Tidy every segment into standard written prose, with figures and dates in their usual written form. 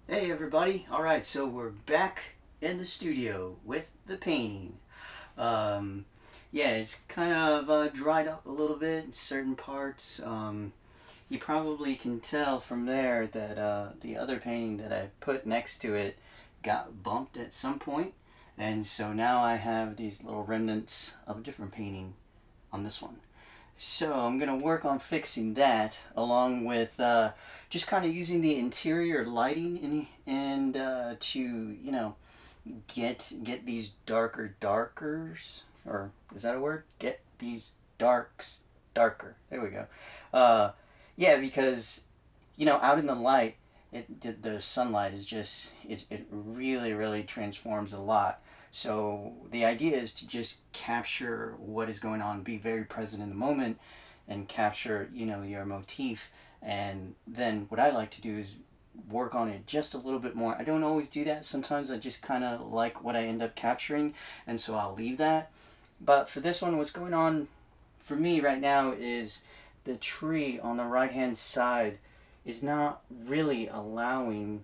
Hey everybody! Alright, so we're back in the studio with the painting. Um, yeah, it's kind of dried up a little bit in certain parts. You probably can tell from there that the other painting that I put next to it got bumped at some point, and so now I have these little remnants of a different painting on this one. So I'm gonna work on fixing that, along with just kind of using the interior lighting and to get these darkers, or is that a word? Get these darks darker. There we go. Uh, yeah, because out in the light, the sunlight is just it really transforms a lot. So the idea is to just capture what is going on, be very present in the moment, and capture your motif. And then what I like to do is work on it just a little bit more. I don't always do that. Sometimes I just kind of like what I end up capturing, and so I'll leave that. But for this one, what's going on for me right now is the tree on the right hand side is not really allowing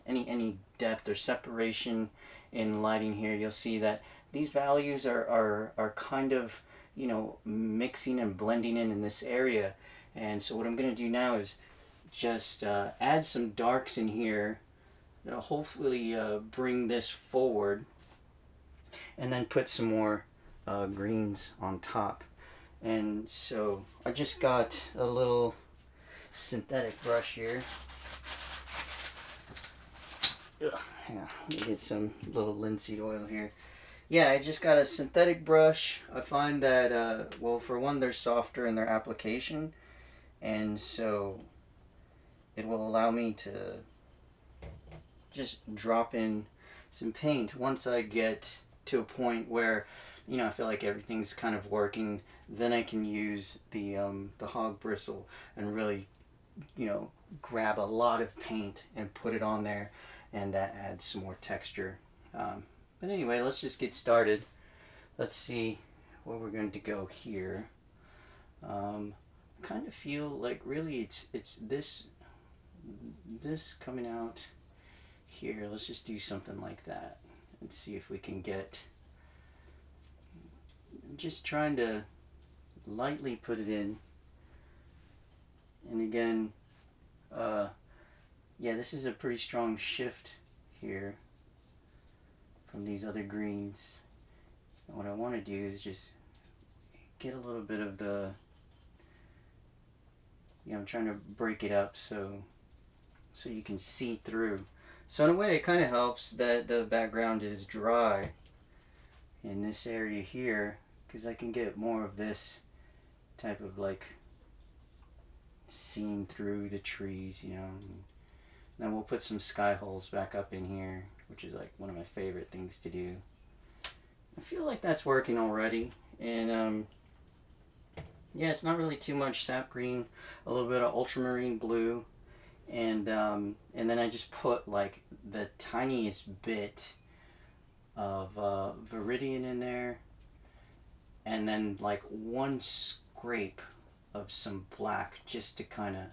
any depth or separation in lighting here. You'll see that these values are kind of mixing and blending in this area. And so what I'm going to do now is just add some darks in here that'll hopefully bring this forward, and then put some more greens on top. And so I just got a little synthetic brush here. Ugh, yeah, let me get some little linseed oil here. Yeah, I just got a synthetic brush. I find that, well, for one, they're softer in their application, and so it will allow me to just drop in some paint once I get to a point where I feel like everything's kind of working. Then I can use the hog bristle and really grab a lot of paint and put it on there, and that adds some more texture. But anyway, let's just get started. Let's see where we're going to go here. Kind of feel like really it's this coming out here. Let's just do something like that and see if we can get. Just trying to lightly put it in. And again, yeah, this is a pretty strong shift here from these other greens. And what I want to do is just get a little bit of the, I'm trying to break it up so you can see through. So in a way, it kind of helps that the background is dry in this area here, because I can get more of this type of like seeing through the trees, And then we'll put some sky holes back up in here, which is like one of my favorite things to do. I feel like that's working already, and yeah, it's not really too much sap green, a little bit of ultramarine blue, and then I just put like the tiniest bit of viridian in there, and then like one scrape of some black just to kind of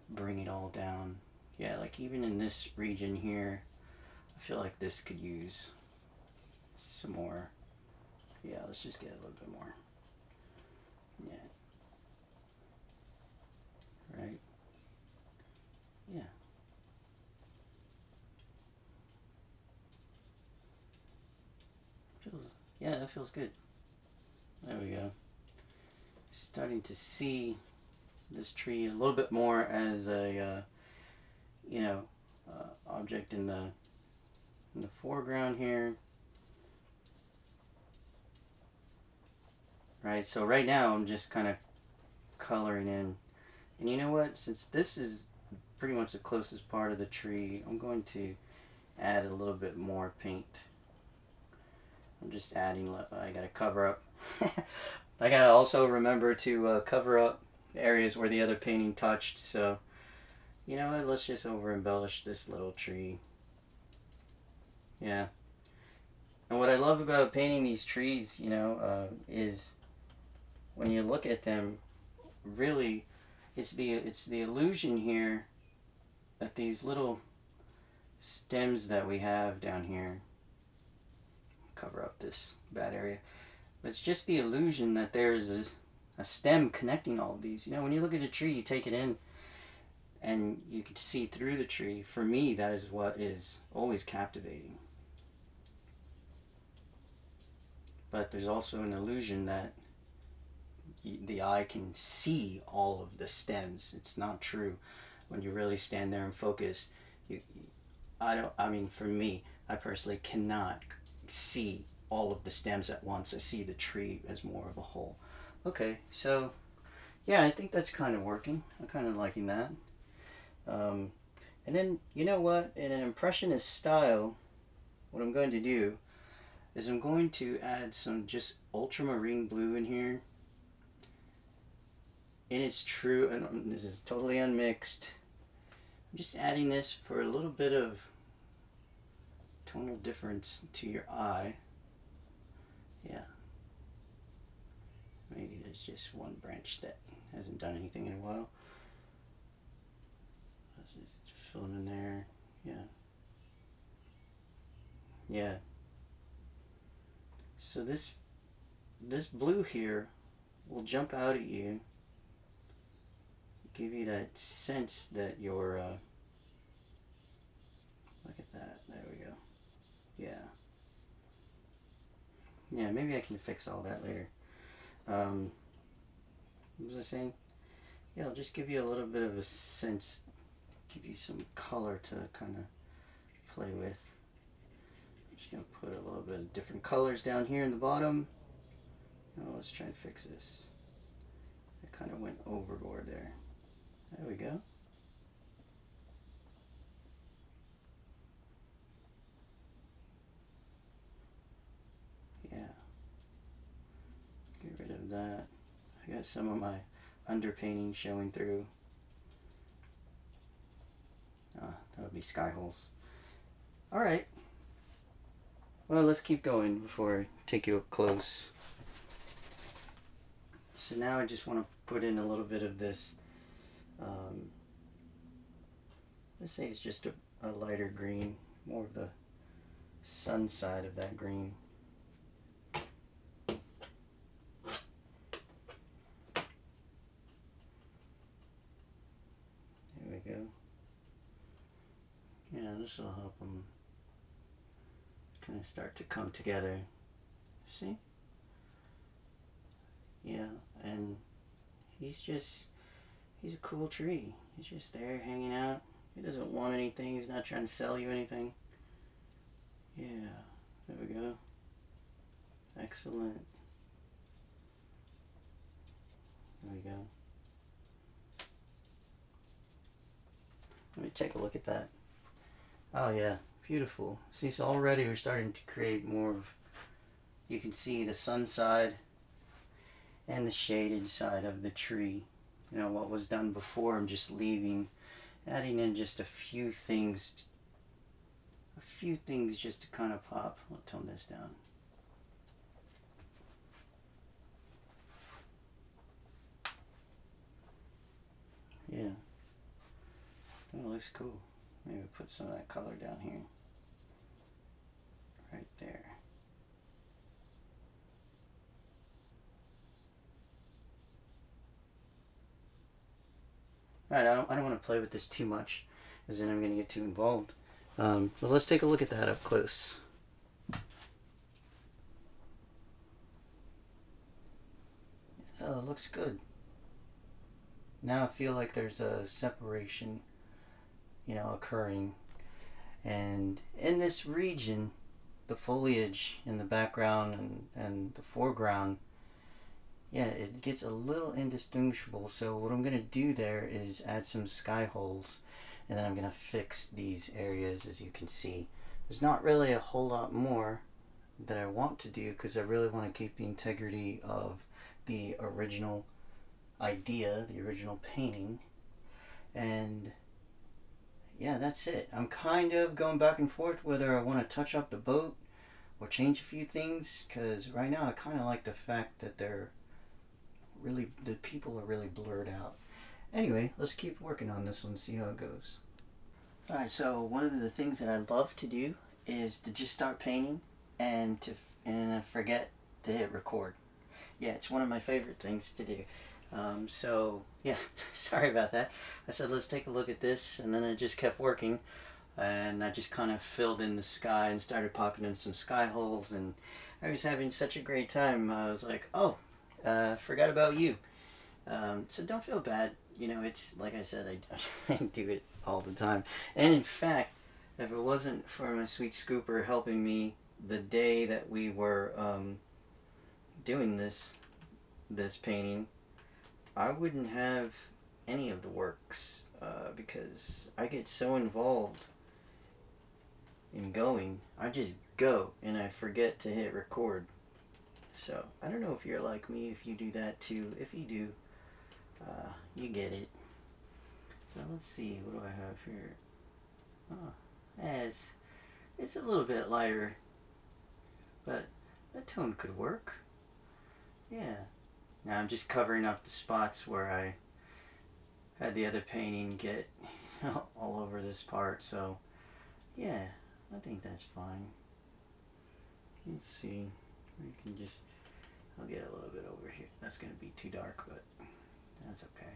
bring it all down. Yeah, like even in this region here, I feel like this could use some more. Yeah, let's just get a little bit more. Yeah. Right? Yeah. Feels, yeah, that feels good. There we go. Starting to see this tree a little bit more as a object in the foreground here. Right, so right now I'm just kind of coloring in, and you know what? Since this is pretty much the closest part of the tree, I'm going to add a little bit more paint. I'm just adding. I gotta cover up. I gotta also remember to cover up areas where the other painting touched. So you know what? Let's just over embellish this little tree. Yeah. And what I love about painting these trees, is when you look at them, really, it's the illusion here at these little stems that we have down here. Cover up this bad area. But it's just the illusion that there's a stem connecting all of these. You know, when you look at a tree, you take it in and you can see through the tree. For me, that is what is always captivating. But there's also an illusion that the eye can see all of the stems. It's not true. When you really stand there and focus, for me, I personally cannot see all of the stems at once. I see the tree as more of a whole. Okay, so yeah, I think that's kind of working. I'm kind of liking that. And then, you know what? In an impressionist style, what I'm going to do is I'm going to add some just ultramarine blue in here. And it's true, and this is totally unmixed. I'm just adding this for a little bit of tonal difference to your eye. Yeah. Maybe there's just one branch that hasn't done anything in a while. Let's just fill them in there. Yeah. Yeah. So this blue here will jump out at you, give you that sense that you're look at that. There we go. Yeah. Yeah, maybe I can fix all that later. What was I saying? Yeah, I'll just give you a little bit of a sense, give you some color to kind of play with. I'm just going to put a little bit of different colors down here in the bottom. Oh, let's try and fix this. I kind of went overboard there. There we go. Yeah. Get rid of that. I got some of my underpainting showing through. That'll be sky holes. Alright. Well, let's keep going before I take you up close. So now I just want to put in a little bit of this, let's say it's just a lighter green, more of the sun side of that green. There we go. Yeah, this will help them kind of start to come together. See? Yeah, and he's a cool tree. He's just there hanging out. He doesn't want anything. He's not trying to sell you anything. Yeah, there we go. Excellent. There we go. Let me take a look at that. Oh yeah, beautiful. See, so already we're starting to create more of, you can see the sun side and the shaded side of the tree. You know, what was done before, I'm just leaving, adding in just a few things just to kind of pop. I'll tone this down. Yeah. Oh, looks cool. Maybe put some of that color down here. Right there. Alright, I don't want to play with this too much, because then I'm going to get too involved. But let's take a look at that up close. Oh, it looks good. Now I feel like there's a separation, you know, occurring. And in this region, the foliage in the background and the foreground, yeah, it gets a little indistinguishable. So what I'm going to do there is add some sky holes, and then I'm going to fix these areas. As you can see, there's not really a whole lot more that I want to do, because I really want to keep the integrity of the original idea, the original painting. And yeah, that's it. I'm kind of going back and forth whether I want to touch up the boat or change a few things, because right now I kind of like the fact that the people are really blurred out. Anyway, let's keep working on this one and see how it goes. Alright, so one of the things that I love to do is to just start painting and I forget to hit record. Yeah, it's one of my favorite things to do. So yeah, sorry about that. I said let's take a look at this, and then it just kept working, and I just kind of filled in the sky and started popping in some sky holes, and I was having such a great time. I was like, oh, forgot about you. So don't feel bad. You know, it's like I said, I do it all the time. And in fact, if it wasn't for my sweet scooper helping me the day that we were doing this painting, I wouldn't have any of the works because I get so involved in going. I just go and I forget to hit record. So I don't know if you're like me, if you do that too. If you do, you get it. So let's see, what do I have here? Oh, it's a little bit lighter, but that tone could work. Yeah. Now I'm just covering up the spots where I had the other painting get all over this part, so yeah, I think that's fine. Let's see, we can just, I'll get a little bit over here. That's going to be too dark, but that's okay.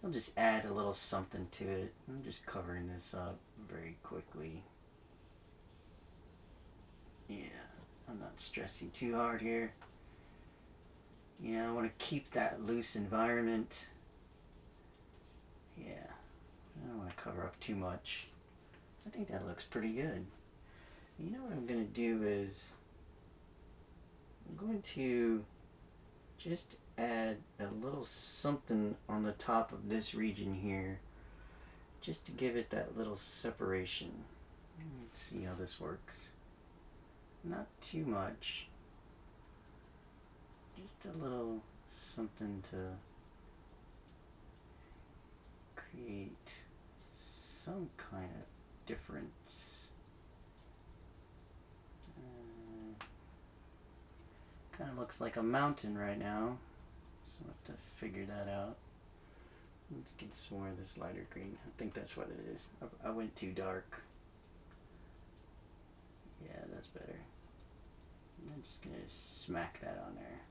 I'll just add a little something to it. I'm just covering this up very quickly. Yeah, I'm not stressing too hard here. You know, I want to keep that loose environment. Yeah, I don't want to cover up too much. I think that looks pretty good. You know what I'm going to do is I'm going to just add a little something on the top of this region here, just to give it that little separation. Let's see how this works. Not too much, just a little something to create some kind of difference. Kind of looks like a mountain right now, so I have to figure that out. Let's get some more of this lighter green. I think that's what it is. I went too dark. Yeah, that's better. I'm just gonna smack that on there.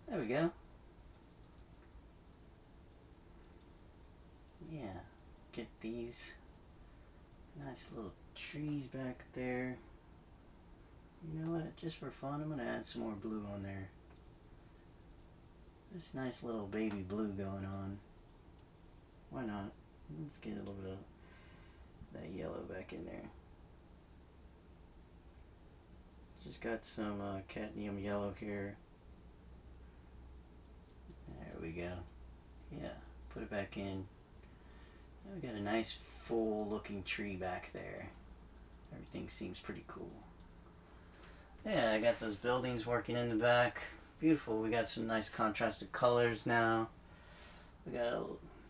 There we go. Yeah, get these nice little trees back there. You know what, just for fun, I'm gonna add some more blue on there. This nice little baby blue going on. Why not? Let's get a little bit of that yellow back in there. Just got some cadmium yellow here. There we go. Yeah, put it back in. Now we got a nice full looking tree back there. Everything seems pretty cool. Yeah, I got those buildings working in the back. Beautiful. We got some nice contrasted colors now. We got a,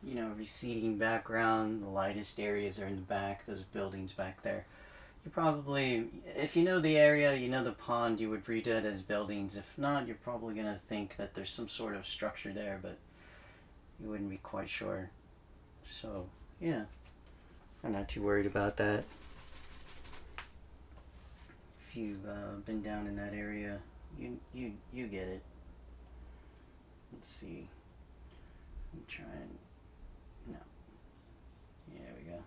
you know, receding background. The lightest areas are in the back. Those buildings back there. You probably, if you know the area, you know the pond, you would read it as buildings. If not, you're probably going to think that there's some sort of structure there, but you wouldn't be quite sure. So, yeah, I'm not too worried about that. If you've been down in that area, you get it. Let's see. I'm trying. No. There we go.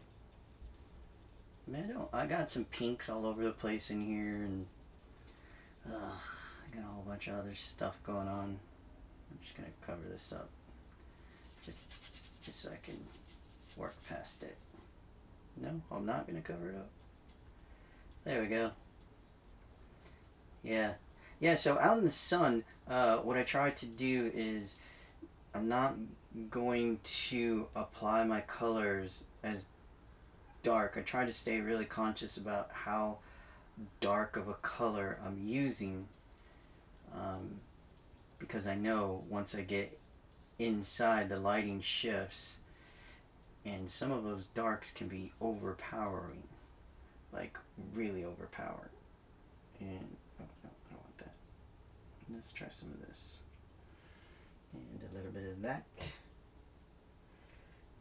Man, I got some pinks all over the place in here, and I got a whole bunch of other stuff going on. I'm just gonna cover this up, just so I can work past it. No, I'm not gonna cover it up. There we go. Yeah. So out in the sun, what I try to do is I'm not going to apply my colors as dark. I try to stay really conscious about how dark of a color I'm using, because I know once I get inside, the lighting shifts, and some of those darks can be overpowering, like really overpowering. And oh, no, I don't want that. Let's try some of this and a little bit of that.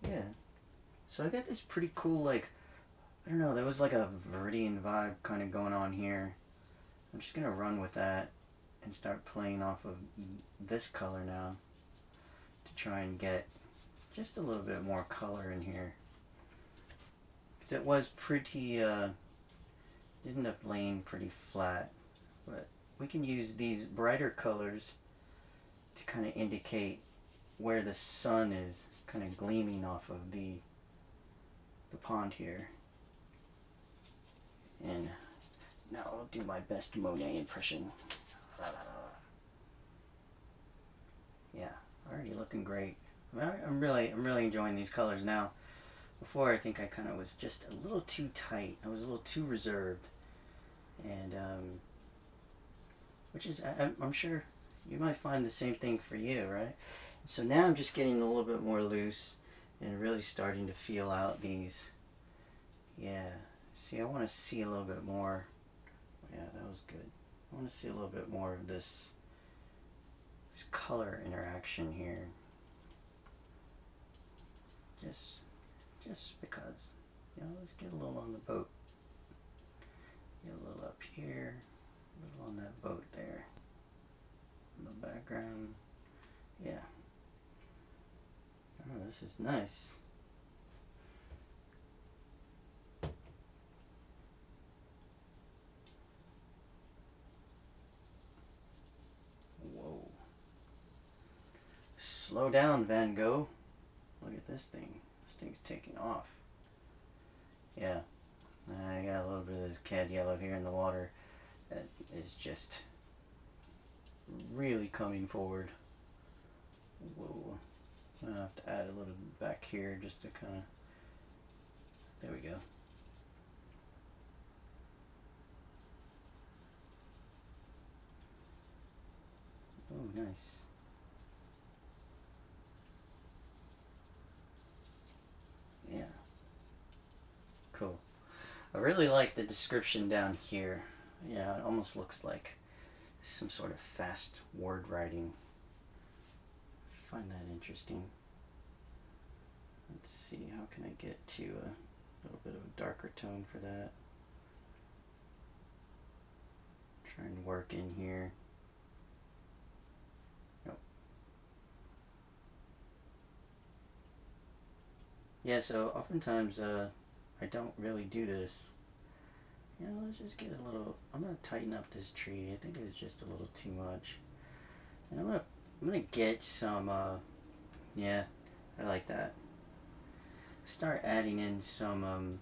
Yeah. So I got this pretty cool, like, I don't know, there was like a Viridian vibe kind of going on here. I'm just gonna run with that and start playing off of this color now to try and get just a little bit more color in here. Because it was pretty, it ended up laying pretty flat. But we can use these brighter colors to kind of indicate where the sun is kind of gleaming off of the pond here. And now I'll do my best Monet impression. Yeah, already looking great. I'm really enjoying these colors now. Before, I think I kind of was just a little too tight. I was a little too reserved, and which is I'm sure you might find the same thing for you, right? So now I'm just getting a little bit more loose and really starting to feel out these. Yeah, see, I want to see a little bit more. Yeah, that was good. I want to see a little bit more of this color interaction here. Just because, you know, let's get a little on the boat. Get a little up here, a little on that boat there. In the background, yeah. Oh, this is nice. Whoa. Slow down, Van Gogh. Look at this thing. This thing's taking off. Yeah. I got a little bit of this cad yellow here in the water that is just really coming forward. Whoa. I'm gonna have to add a little bit back here just to kind of, there we go. Oh, nice. Yeah. Cool. I really like the description down here. Yeah, it almost looks like some sort of fast word writing. I find that interesting. Let's see, how can I get to a little bit of a darker tone for that? Try and work in here. Nope. Yeah, so oftentimes I don't really do this. You know, let's just get a little, I'm going to tighten up this tree. I think it's just a little too much. And I'm gonna get some, yeah, I like that. Start adding in some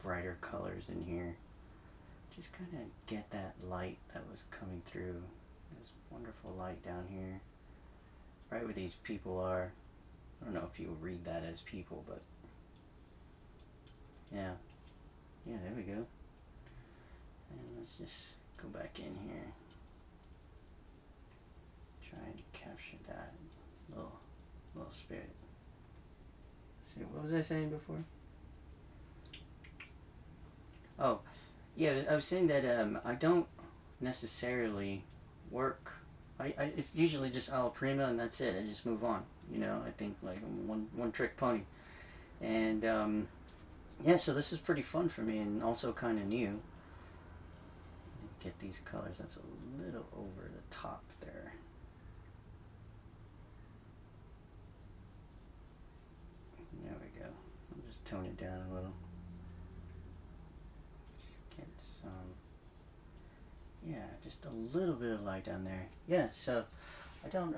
brighter colors in here. Just kind of get that light that was coming through. This wonderful light down here. Right where these people are. I don't know if you'll read that as people, but yeah. Yeah, there we go. And let's just go back in here. Trying to capture that little spirit. Let's see, what was I saying before? Oh, yeah, I was saying that I don't necessarily work. It's usually just alla prima and that's it. I just move on. You know, I think like I'm one trick pony. And yeah, so this is pretty fun for me and also kind of new. Get these colors. That's a little over the top there. There we go. I'll just tone it down a little. Just get some, yeah, just a little bit of light down there. Yeah, so I don't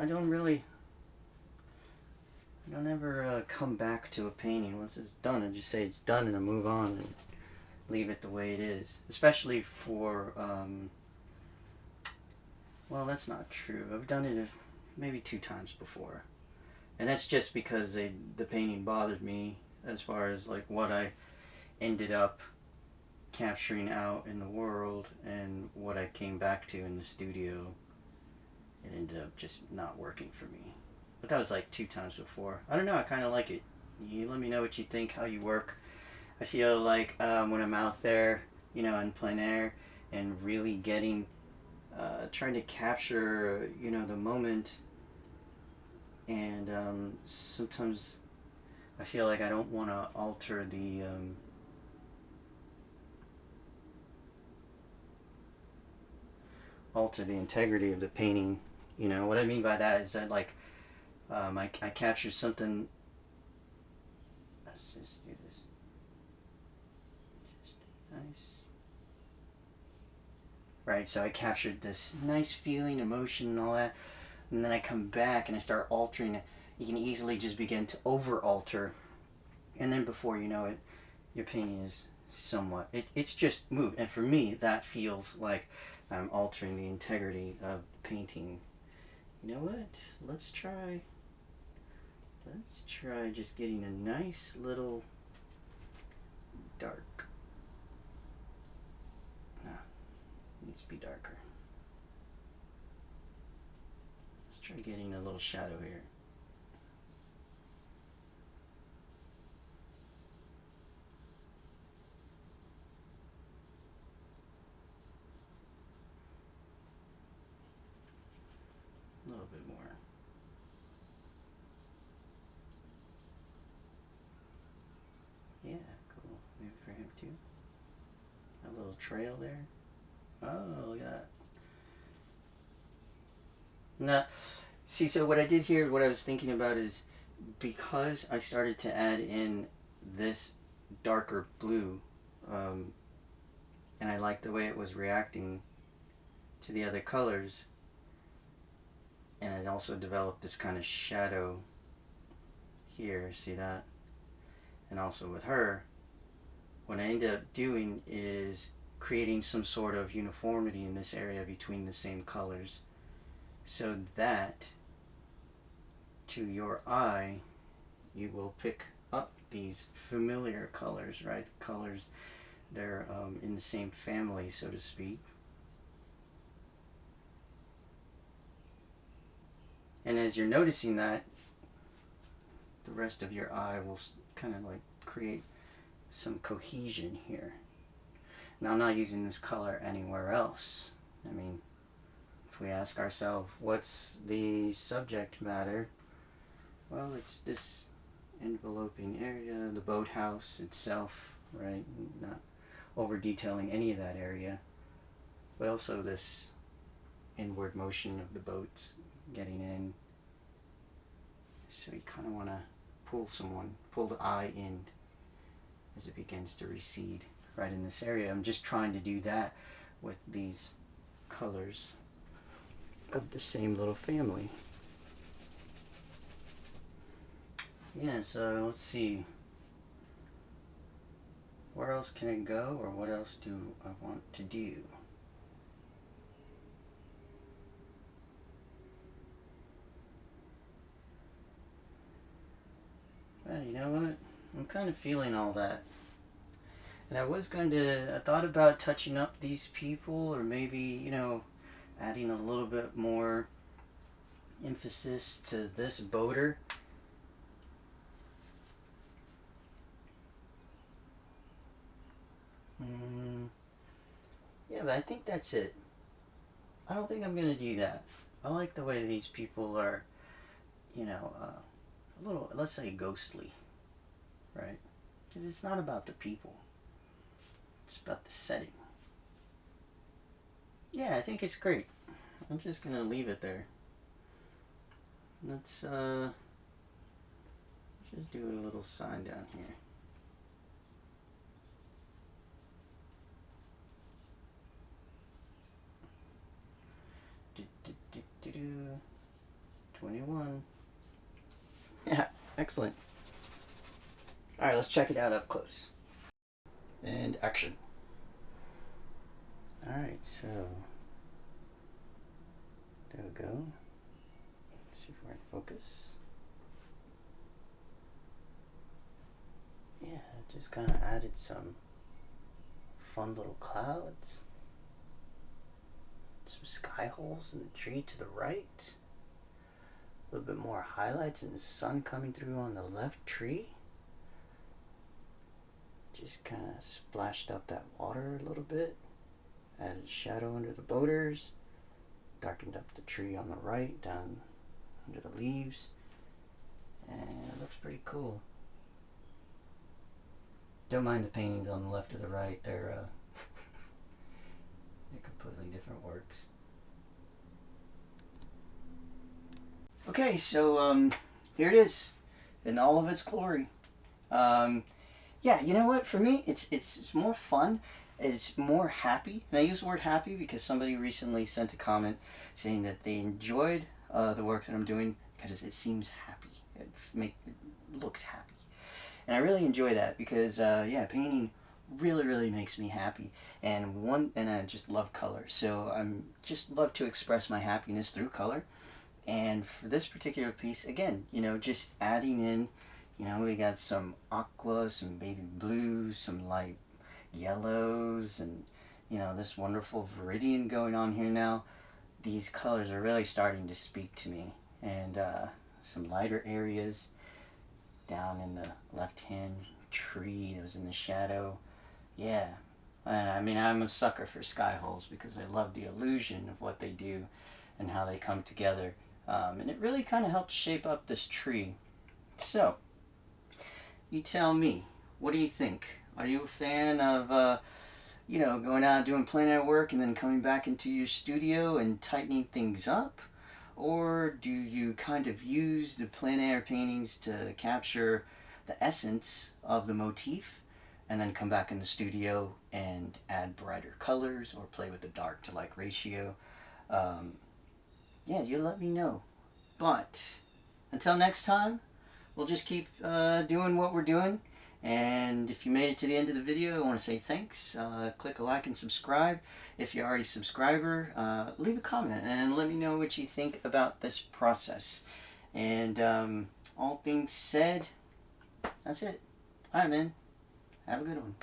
ever come back to a painting once it's done. I just say it's done and I move on and leave it the way it is. Especially for, well, that's not true. I've done it maybe 2 times before. And that's just because the painting bothered me as far as like what I ended up capturing out in the world and what I came back to in the studio. It ended up just not working for me. But that was like 2 times before. I don't know, I kind of like it. You let me know what you think, how you work. I feel like when I'm out there, you know, in plein air and really getting, trying to capture, you know, the moment. And sometimes I feel like I don't want to alter the integrity of the painting. You know what I mean by that is that like I captured something. Let's just do this. Just nice. Right, so I captured this nice feeling, emotion, and all that, and then I come back and I start altering it. You can easily just begin to over alter, and then before you know it, your painting is somewhat. It's just moved, and for me, that feels like I'm altering the integrity of the painting. You know what? Let's try just getting a nice little dark. No, it needs to be darker. Let's try getting a little shadow here. A little bit more. Yeah, cool. Maybe for him too. A little trail there. Oh, look at that. Now, see, so what I did here, what I was thinking about is because I started to add in this darker blue, and I liked the way it was reacting to the other colors, and it also developed this kind of shadow here, see that? And also with her, what I ended up doing is creating some sort of uniformity in this area between the same colors, so that to your eye you will pick up these familiar colors, right? Colors, they're in the same family, so to speak. And as you're noticing that, the rest of your eye will kind of like create some cohesion here. Now, I'm not using this color anywhere else. I mean, if we ask ourselves, what's the subject matter? Well, it's this enveloping area, the boathouse itself, right? Not over detailing any of that area, but also this inward motion of the boats getting in. So you kind of want to pull the eye in as it begins to recede right in this area. I'm just trying to do that with these colors of the same little family. Yeah, so let's see. Where else can it go, or what else do I want to do? Well, you know what? I'm kind of feeling all that. And I thought about touching up these people, or maybe, you know, adding a little bit more emphasis to this boater. Yeah, but I think that's it. I don't think I'm going to do that. I like the way these people are, you know, a little, let's say, ghostly, right? Because it's not about the people. It's about the setting. Yeah, I think it's great. I'm just going to leave it there. Let's just do a little sign down here. Do 21. Yeah, excellent. Alright, let's check it out up close. And action. Alright, so there we go. Let's see if we're in focus. Yeah, just kind of added some fun little clouds. Some sky holes in the tree to the right. A little bit more highlights and the sun coming through on the left tree. Just kind of splashed up that water a little bit. Added shadow under the boaters. Darkened up the tree on the right, down under the leaves. And it looks pretty cool. Don't mind the paintings on the left or the right. They're completely different works. Okay, so here it is in all of its glory. Yeah, you know what? For me, it's more fun. It's more happy, and I use the word happy because somebody recently sent a comment saying that they enjoyed the work that I'm doing because it seems happy. It looks happy, and I really enjoy that because yeah, painting really makes me happy, and I just love color, so I'm just love to express my happiness through color. And for this particular piece, again, just adding in, we got some aqua, some baby blues, some light yellows, and this wonderful viridian going on here now. These colors are really starting to speak to me, and some lighter areas down in the left hand tree that was in the shadow. Yeah, and I mean, I'm a sucker for sky holes because I love the illusion of what they do and how they come together, and it really kind of helped shape up this tree. So you tell me, what do you think? Are you a fan of going out doing plein air work and then coming back into your studio and tightening things up? Or do you kind of use the plein air paintings to capture the essence of the motif and then come back in the studio and add brighter colors or play with the dark to light ratio? Yeah, you let me know. But until next time, we'll just keep doing what we're doing. And if you made it to the end of the video, I want to say thanks. Click a like and subscribe. If you're already a subscriber, leave a comment and let me know what you think about this process. And all things said, that's it. Alright, man. Have a good one.